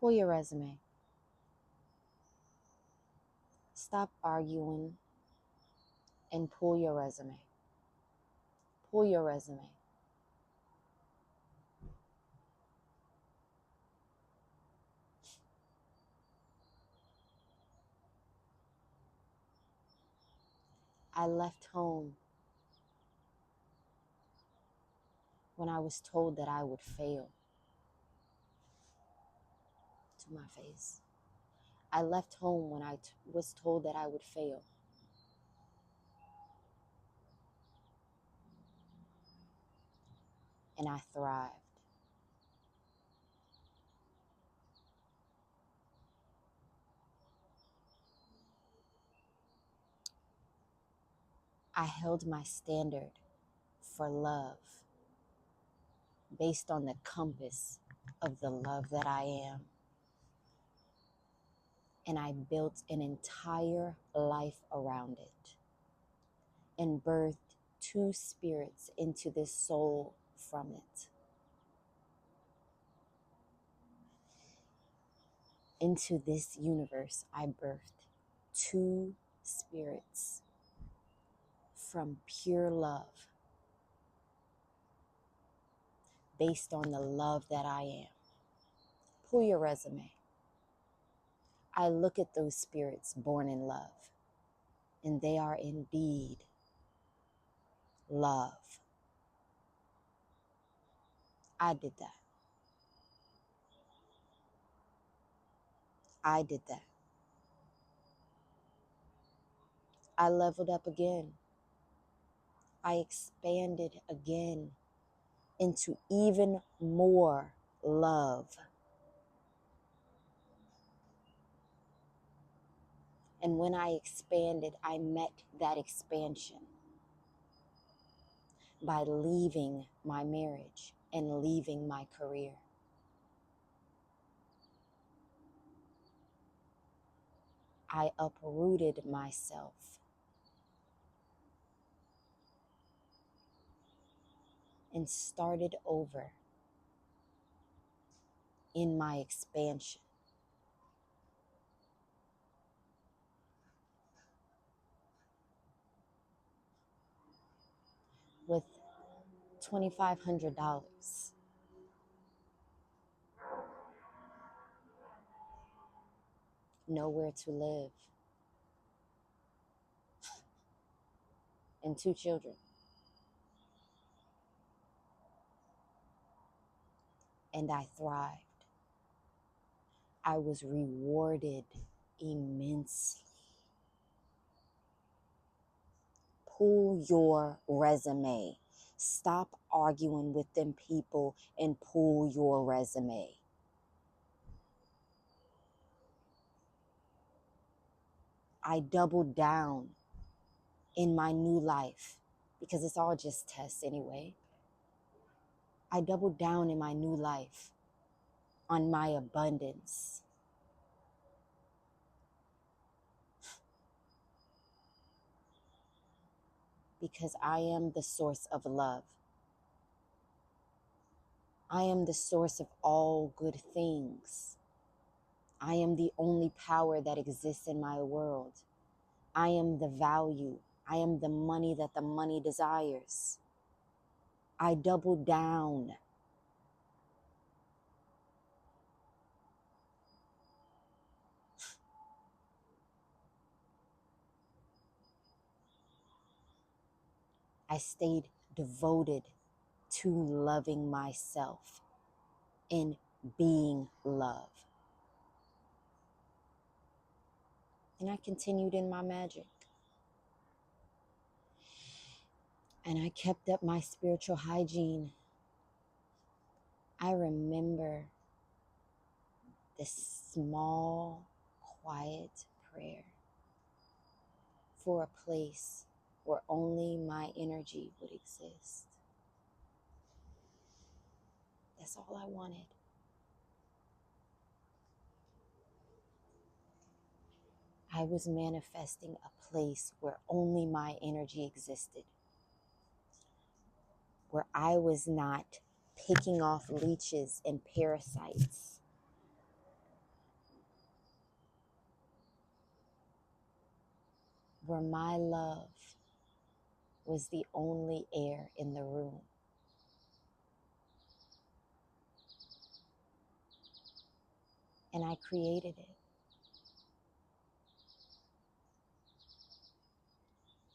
Pull your resume. Stop arguing and pull your resume. Pull your resume. I left home when I was told that I would fail. To my face. I left home when I was told that I would fail. And I thrived. I held my standard for love based on the compass of the love that I am. And I built an entire life around it and birthed two spirits into this soul from it. Into this universe, I birthed two spirits from pure love based on the love that I am. Pull your resume. I look at those spirits born in love, and they are indeed love. I did that. I did that. I leveled up again. I expanded again into even more love. And when I expanded, I met that expansion by leaving my marriage and leaving my career. I uprooted myself and started over in my expansion. With $2,500, nowhere to live, and 2 children. And I thrived. I was rewarded immensely. Pull your resume. Stop arguing with them people and pull your resume. I doubled down in my new life because it's all just tests anyway. I doubled down in my new life on my abundance. Because I am the source of love. I am the source of all good things. I am the only power that exists in my world. I am the value. I am the money that the money desires. I double down. I stayed devoted to loving myself and being love. And I continued in my magic. And I kept up my spiritual hygiene. I remember this small, quiet prayer for a place where only my energy would exist. That's all I wanted. I was manifesting a place where only my energy existed, where I was not picking off leeches and parasites, where my love was the only air in the room. And I created it.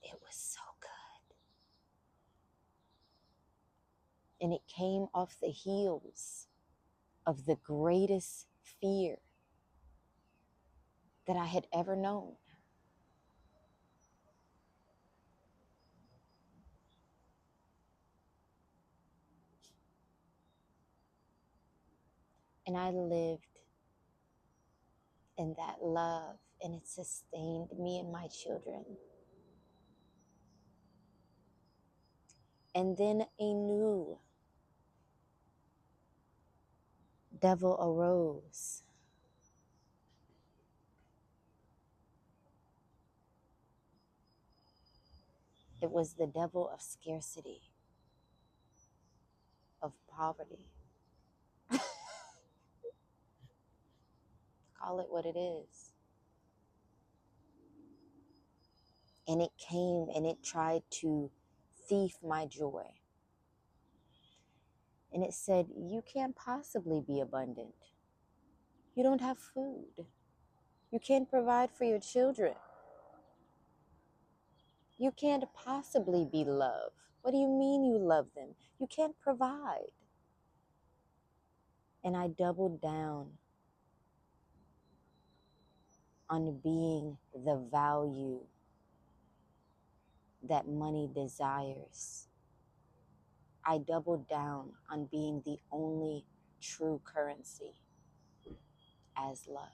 It was so good. And it came off the heels of the greatest fear that I had ever known. And I lived in that love, and it sustained me and my children. And then a new devil arose. It was the devil of scarcity, of poverty. Call it what it is. And it came and it tried to thief my joy. And it said, you can't possibly be abundant. You don't have food. You can't provide for your children. You can't possibly be loved. What do you mean you love them? You can't provide. And I doubled down on being the value that money desires. I doubled down on being the only true currency as love.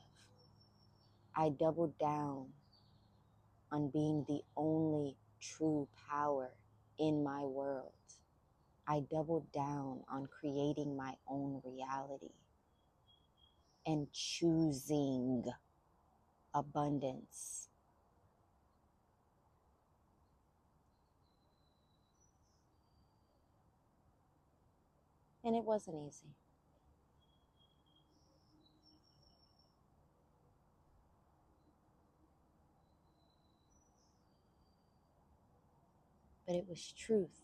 I doubled down on being the only true power in my world. I doubled down on creating my own reality and choosing abundance. And it wasn't easy. But it was truth.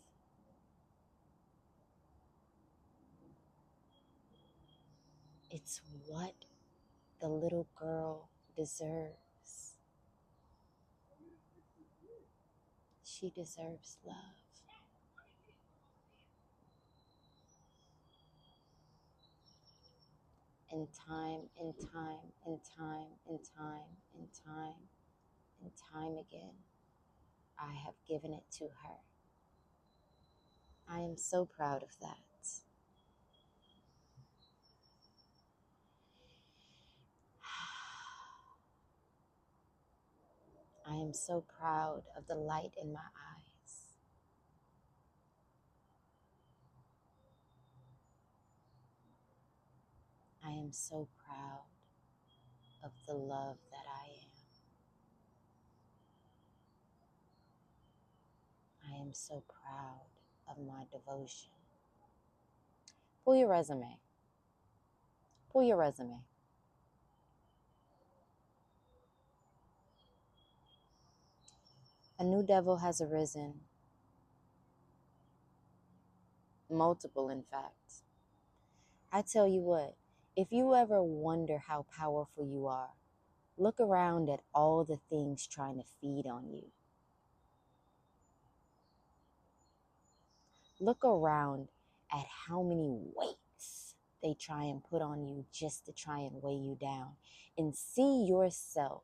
It's what the little girl deserves. She deserves love. And time and time and time and time and time and time again, I have given it to her. I am so proud of that. I am so proud of the light in my eyes. I am so proud of the love that I am. I am so proud of my devotion. Pull your resume. Pull your resume. A new devil has arisen. Multiple, in fact. I tell you what, if you ever wonder how powerful you are, look around at all the things trying to feed on you. Look around at how many weights they try and put on you just to try and weigh you down, and see yourself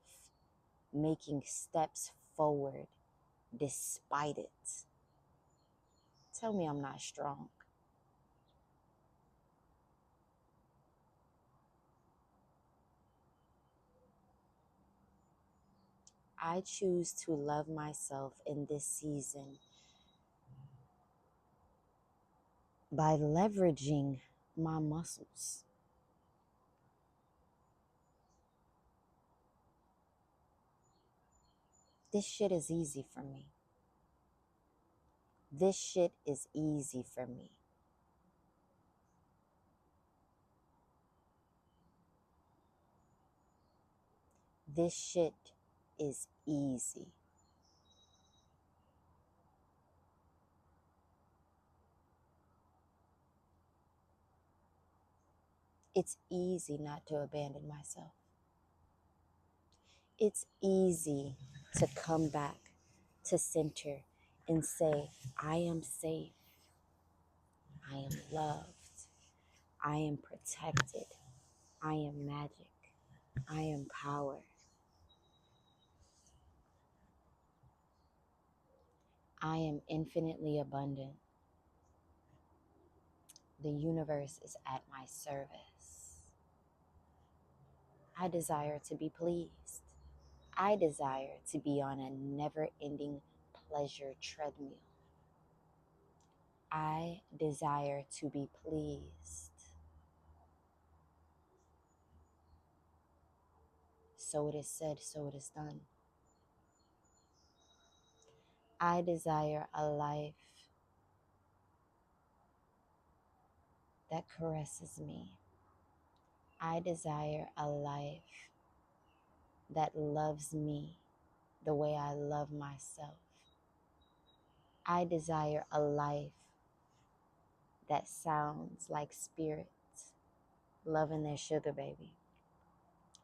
making steps forward despite it. Tell me I'm not strong. I choose to love myself in this season by leveraging my muscles. This shit is easy for me. This shit is easy for me. This shit is easy. It's easy not to abandon myself. It's easy to come back to center and say, I am safe. I am loved. I am protected. I am magic. I am power. I am infinitely abundant. The universe is at my service. I desire to be pleased. I desire to be on a never ending pleasure treadmill. I desire to be pleased. So it is said, so it is done. I desire a life that caresses me. I desire a life that loves me the way I love myself. I desire a life that sounds like spirits loving their sugar baby.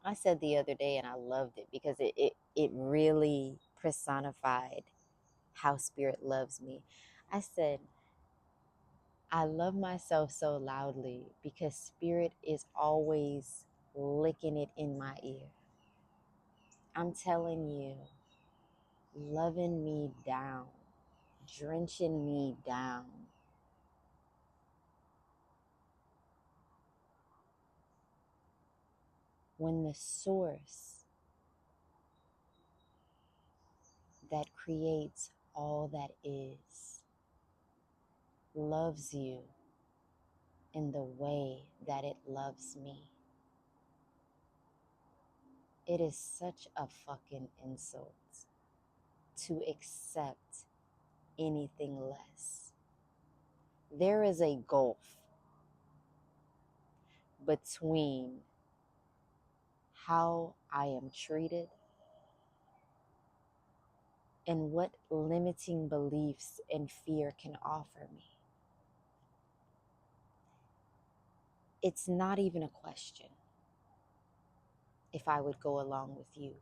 I said the other day, and I loved it because it really personified how spirit loves me. I said, I love myself so loudly because spirit is always licking it in my ear. I'm telling you, loving me down, drenching me down. When the source that creates all that is loves you in the way that it loves me, it is such a fucking insult to accept anything less. There is a gulf between how I am treated and what limiting beliefs and fear can offer me. It's not even a question if I would go along with you.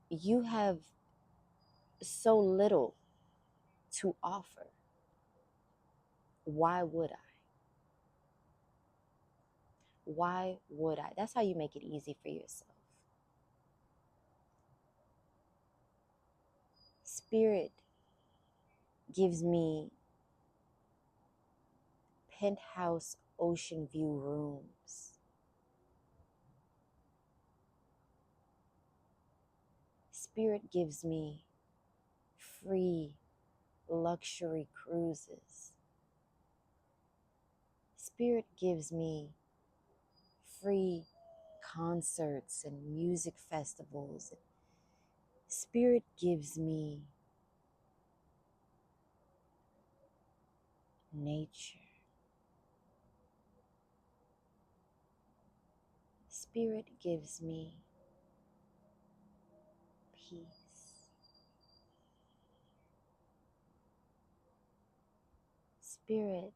You have so little to offer. Why would I? Why would I? That's how you make it easy for yourself. Spirit gives me penthouse ocean view rooms. Spirit gives me free luxury cruises. Spirit gives me free concerts and music festivals. Spirit gives me nature. Spirit gives me peace. Spirit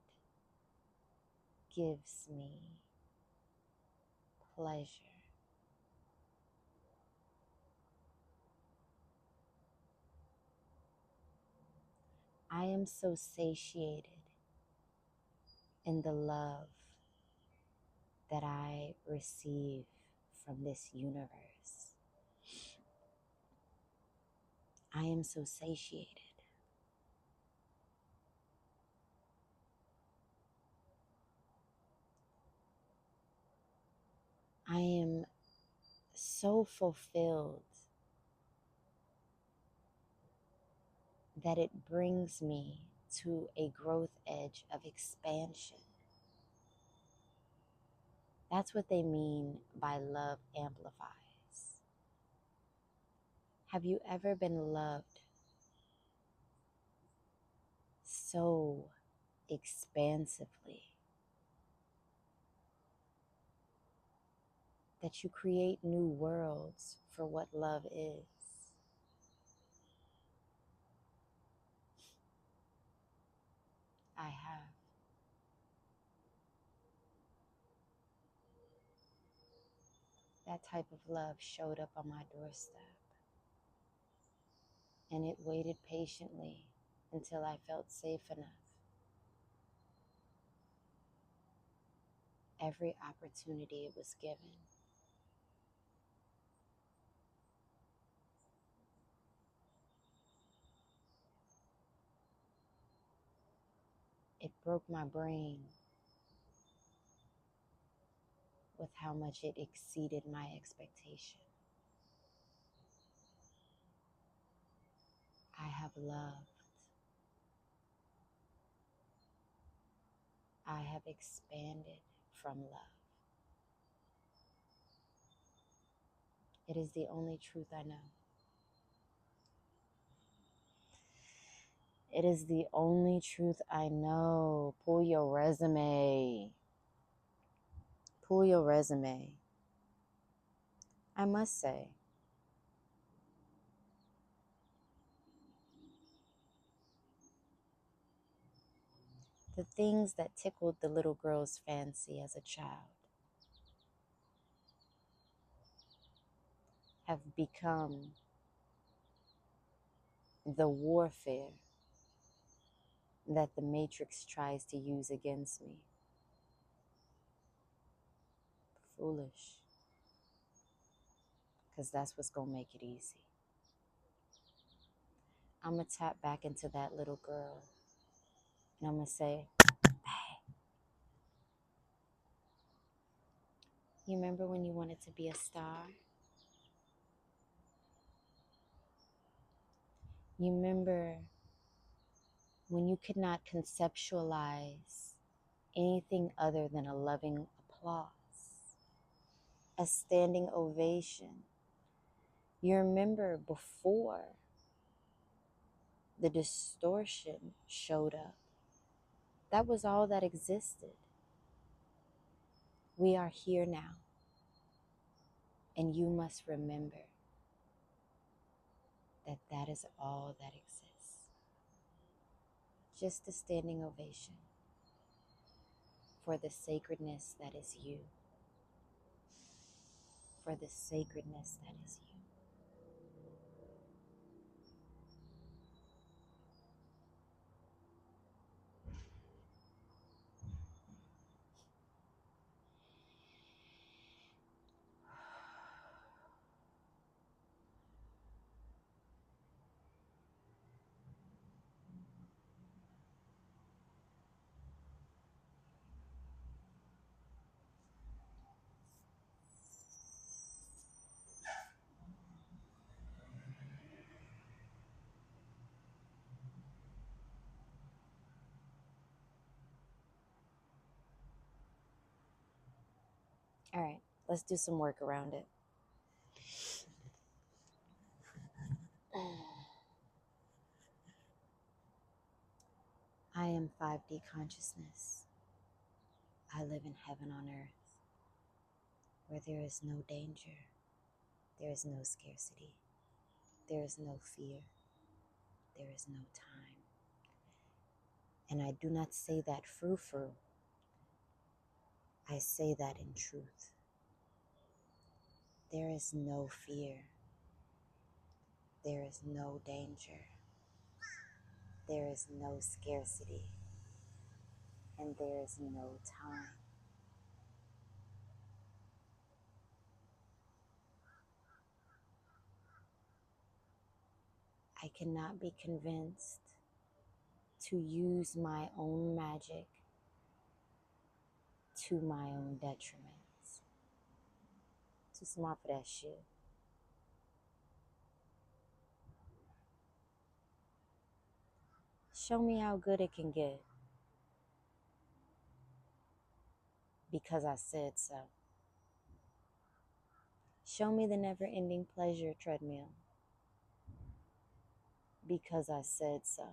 gives me pleasure. I am so satiated in the love that I receive from this universe. I am so satiated. I am so fulfilled that it brings me to a growth edge of expansion. That's what they mean by love amplifies. Have you ever been loved so expansively that you create new worlds for what love is? I have. that type of love showed up on my doorstep. And it waited patiently until I felt safe enough. Every opportunity it was given. It broke my brain with how much it exceeded my expectation. I have loved. I have expanded from love. It is the only truth I know. It is the only truth I know. Pull your resume. Pull your resume. I must say, the things that tickled the little girl's fancy as a child have become the warfare that the Matrix tries to use against me. Foolish. Because that's what's going to make it easy. I'm going to tap back into that little girl. And I'm going to say, hey, you remember when you wanted to be a star? You remember when you could not conceptualize anything other than a loving applause, a standing ovation. You remember before the distortion showed up. That was all that existed. We are here now. And you must remember that that is all that exists. Just a standing ovation for the sacredness that is you. For the sacredness that is you. All right, let's do some work around it. I am 5D consciousness. I live in heaven on earth, where there is no danger, there is no scarcity, there is no fear, there is no time. And I do not say that frou-frou. I say that in truth. There is no fear. There is no danger. There is no scarcity. And there is no time. I cannot be convinced to use my own magic to my own detriment. Too smart for that shit. Show me how good it can get. Because I said so. Show me the never-ending pleasure treadmill. Because I said so.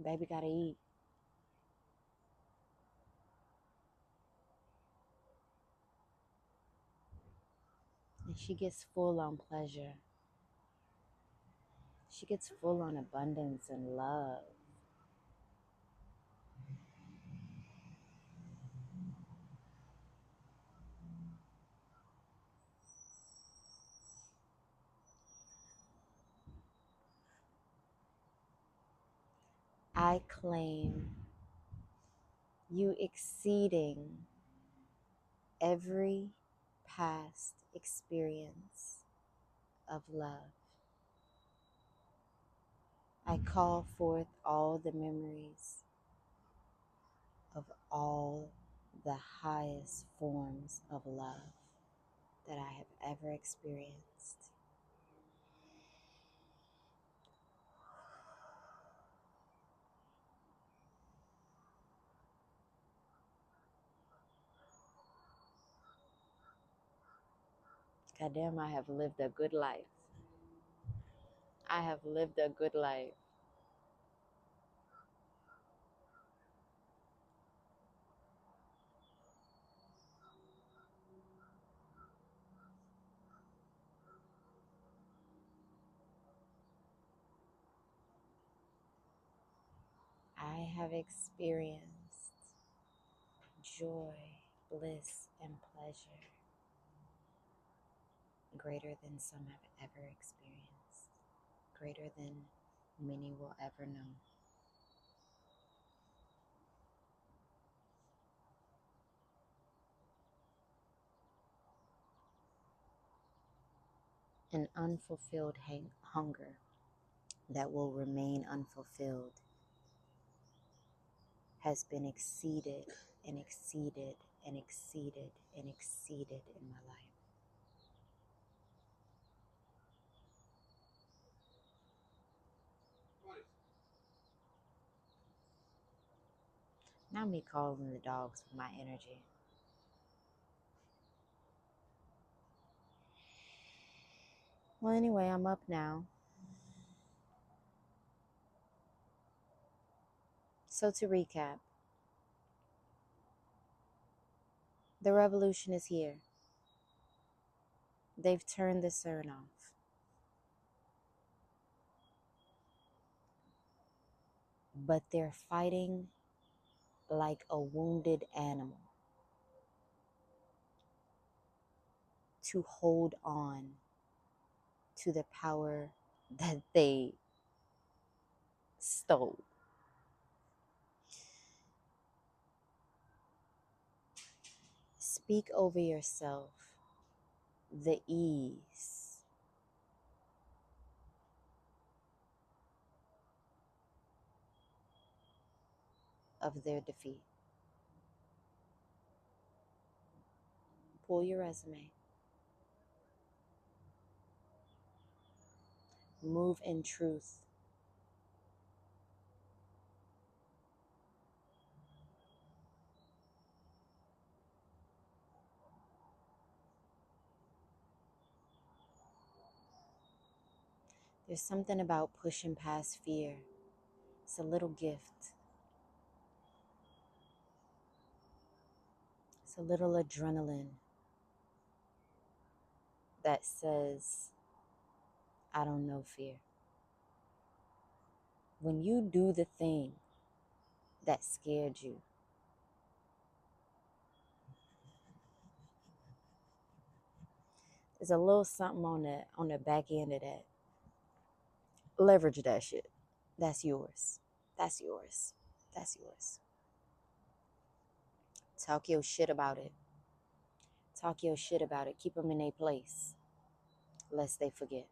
Baby gotta eat. And she gets full on pleasure. She gets full on abundance and love. I claim you exceeding every past experience of love. I call forth all the memories of all the highest forms of love that I have ever experienced. Goddamn, I have lived a good life. I have lived a good life. I have experienced joy, bliss, and pleasure greater than some have ever experienced, greater than many will ever know. An unfulfilled hunger that will remain unfulfilled has been exceeded and exceeded and exceeded and exceeded in my life. Now me calling the dogs with my energy. Well, anyway, I'm up now. So to recap, the revolution is here. They've turned the CERN off. But they're fighting like a wounded animal to hold on to the power that they stole. Speak over yourself the ease of their defeat. Pull your resume. Move in truth. There's something about pushing past fear. It's a little gift. It's a little adrenaline that says, I don't know fear. When you do the thing that scared you, there's a little something on the back end of that. Leverage that shit. That's yours. That's yours. That's yours. Talk your shit about it. Talk your shit about it. Keep them in their place, lest they forget.